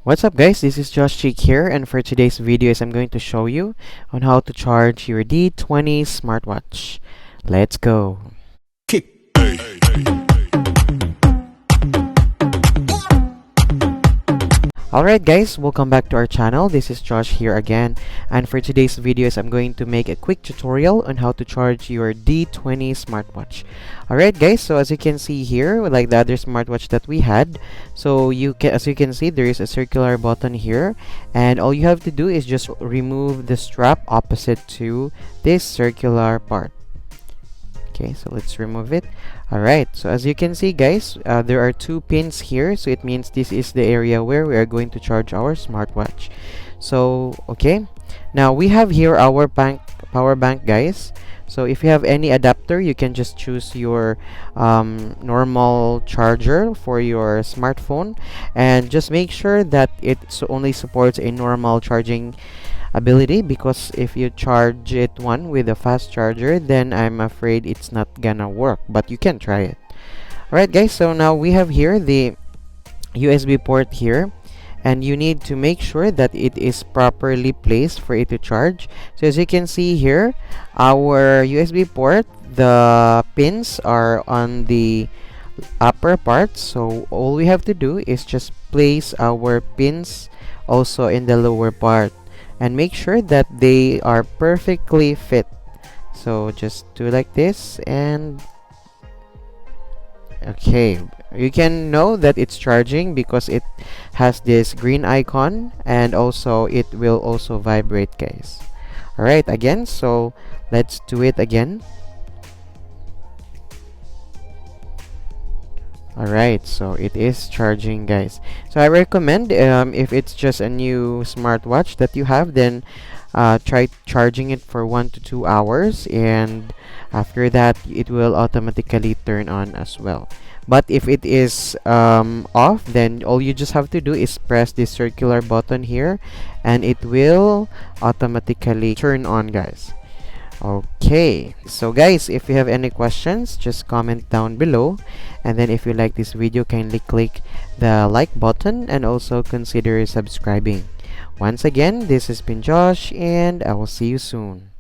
What's up guys, this is Josh Cheek here, and for today's video I'm going to show you on how to charge your D20 smartwatch. Let's go! Alright guys, welcome back to our channel. This is Josh here again, and for today's videos I'm going to make a quick tutorial on how to charge your D20 smartwatch. Alright guys, so as you can see here, like the other smartwatch that we had, so as you can see, there is a circular button here, and all you have to do is just remove the strap opposite to this circular part. Okay, so let's remove it. Alright, so as you can see guys, there are two pins here, so it means this is the area where we are going to charge our smartwatch. So okay, now we have here our power bank guys. So if you have any adapter, you can just choose your normal charger for your smartphone, and just make sure that it only supports a normal charging ability, because if you charge it with a fast charger, then I'm afraid it's not gonna work, but you can try it. Alright guys, so now we have here the USB port here, and you need to make sure that it is properly placed for it to charge. So as you can see here, our USB port, the pins are on the upper part, so all we have to do is just place our pins also in the lower part and make sure that they are perfectly fit. So just do like this, and okay, you can know that it's charging because it has this green icon, and also it will also vibrate guys. Alright, again, so let's do it again. Alright, so it is charging guys. So I recommend, if it's just a new smartwatch that you have, then try charging it for 1 to 2 hours, and after that it will automatically turn on as well. But if it is off, then all you just have to do is press this circular button here, and it will automatically turn on guys. Okay, so guys, if you have any questions, just comment down below, and then if you like this video, kindly click the like button and also consider subscribing. Once again, this has been Josh, and I will see you soon.